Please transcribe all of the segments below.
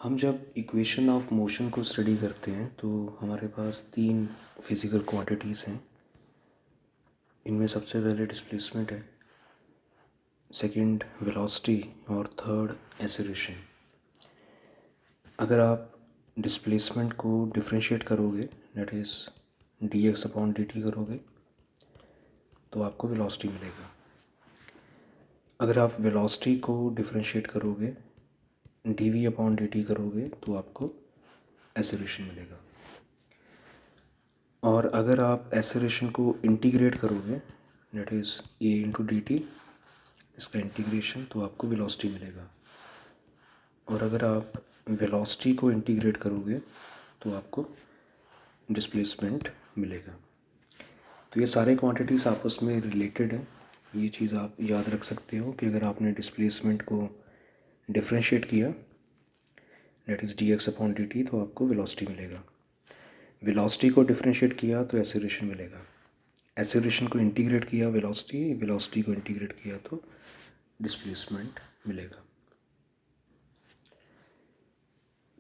हम जब equation of motion को स्टडी करते हैं तो हमारे पास तीन फिज़िकल क्वांटिटीज़ हैं। इनमें सबसे पहले डिस्प्लेसमेंट है, सेकंड वेलोसिटी और थर्ड एक्सेलरेशन। अगर आप डिस्प्लेसमेंट को डिफरेंशिएट करोगे, that is dx upon dt करोगे, तो आपको वेलोसिटी मिलेगा। अगर आप वेलोसिटी को डिफरेंशिएट करोगे, dv अपॉन dt करोगे, तो आपको एक्सेलरेशन मिलेगा। और अगर आप एक्सेलरेशन को इंटीग्रेट करोगे, that is a into D T, इसका इंटीग्रेशन, तो आपको वेलोसिटी मिलेगा। और अगर आप वेलोसिटी को इंटीग्रेट करोगे तो आपको डिस्प्लेसमेंट मिलेगा। तो ये सारे क्वांटिटीज़ आपस में रिलेटेड हैं। ये चीज़ आप याद रख सकते हो कि अगर आपने डिस्प्लेसमेंट को डिफरेंशिएट किया, that is dx upon dt, तो आपको वेलोसिटी मिलेगा। वेलोसिटी को डिफरेंशिएट किया तो एक्सेलरेशन मिलेगा। एक्सेलरेशन को इंटीग्रेट किया वेलोसिटी, वेलोसिटी को इंटीग्रेट किया तो डिस्प्लेसमेंट मिलेगा।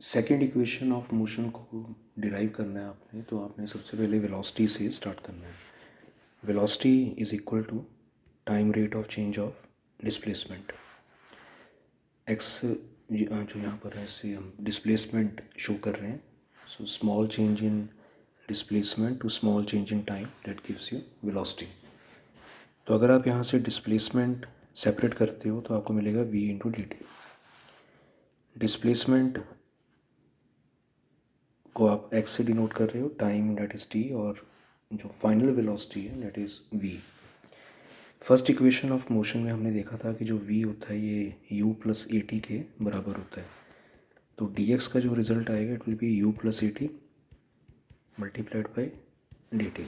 सेकेंड इक्वेशन ऑफ मोशन को डिराइव करना है आपने, तो आपने सबसे पहले वेलोसिटी से स्टार्ट करना है। Velocity is equal to time rate of change of displacement. X जो यहाँ पर है, इससे हम डिस्प्लेसमेंट शो कर रहे हैं। So small change in displacement to small change in time, that gives you velocity. तो अगर आप यहाँ से डिस्प्लेसमेंट सेपरेट करते हो तो आपको मिलेगा v into D T. Displacement को आप x से डिनोट कर रहे हो, टाइम दैट इज़ t, और जो फाइनल वेलोसिटी है that is v। First equation of motion में हमने देखा था कि जो v होता है ये u प्लस ए टी के बराबर होता है। तो dx का जो रिज़ल्ट आएगा it will be u plus a t multiplied by d t.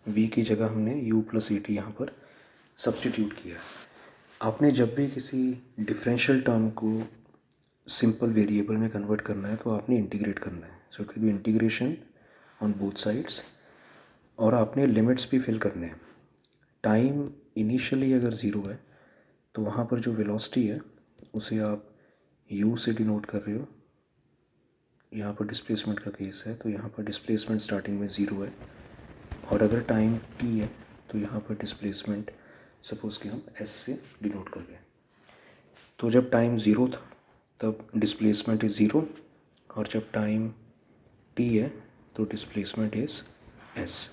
V की जगह हमने u प्लस ए टी यहाँ पर सब्सटीट्यूट किया। आपने जब भी किसी डिफरेंशियल टर्म को सिंपल वेरिएबल में कन्वर्ट करना है तो आपने इंटीग्रेट करना है। So it will B integration on both sides, और आपने लिमिट्स भी फिल करने हैं। टाइम इनिशियली अगर ज़ीरो है तो वहाँ पर जो वेलोसिटी है उसे आप u से डिनोट कर रहे हो। यहाँ पर डिस्प्लेसमेंट का केस है तो यहाँ पर डिस्प्लेसमेंट स्टार्टिंग में ज़ीरो है, और अगर टाइम t है तो यहाँ पर डिस्प्लेसमेंट सपोज़ कि हम s से डिनोट कर रहे हैं। तो जब टाइम ज़ीरो था तब डिस्प्लेसमेंट इज़ ज़ीरो, और जब टाइम t है तो डिस्प्लेसमेंट इज़ s।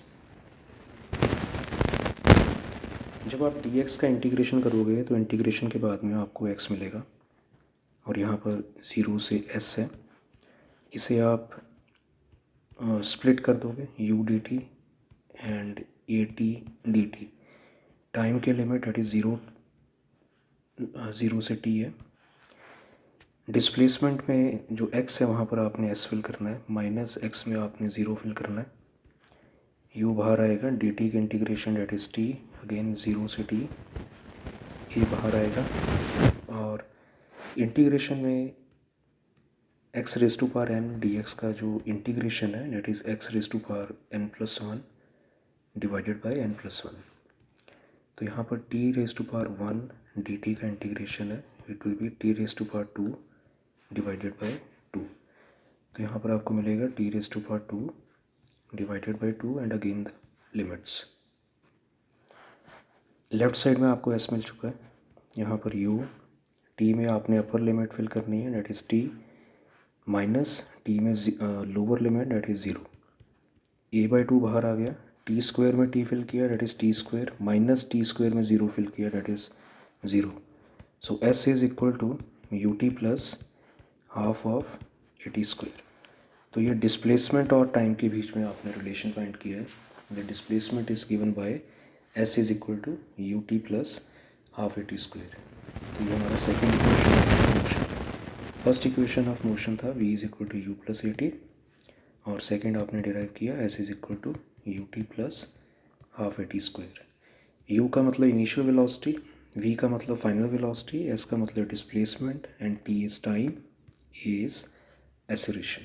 जब आप dx का इंटीग्रेशन करोगे तो इंटीग्रेशन के बाद में आपको x मिलेगा, और यहाँ पर ज़ीरो से s है। इसे आप स्प्लिट कर दोगे u D T and A T D T. Time के लिमिट दैट इज़ ज़ीरो से t है। डिस्प्लेसमेंट में जो x है वहाँ पर आपने s फिल करना है, माइनस x में आपने ज़ीरो फिल करना है। u बाहर आएगा, डी टी का integration that is t, again zero से t, a बाहर आएगा, और इंटीग्रेशन में x raise to power n dx का जो इंटीग्रेशन है that is x raise to power n plus one divided by n plus one. तो यहाँ पर t raise to power one d t का इंटीग्रेशन है, it will be t raise to power two divided by two. तो यहाँ पर आपको मिलेगा t raise to power two divided by two and again the limits. Left side में आपको s मिल चुका है। यहाँ पर u, t में आपने अपर लिमिट फिल करनी है that is t, minus t में lower limit that is zero. a by two बाहर आ गया, t स्क्वायर में t फिल किया that is t square, minus t square में ज़ीरो फिल किया that is zero. So s is equal to u t plus half of a t square. तो ये displacement और टाइम के बीच में आपने रिलेशन फाइंड किया है। The displacement is given by s is equal to u t plus half a t square. तो ये हमारा second equation of motion. First equation of motion था v is equal to u plus a t, और second आपने derive किया s is equal to u t plus half a t square. u का मतलब initial velocity, v का मतलब final velocity, s का मतलब displacement, and t is time, a is acceleration.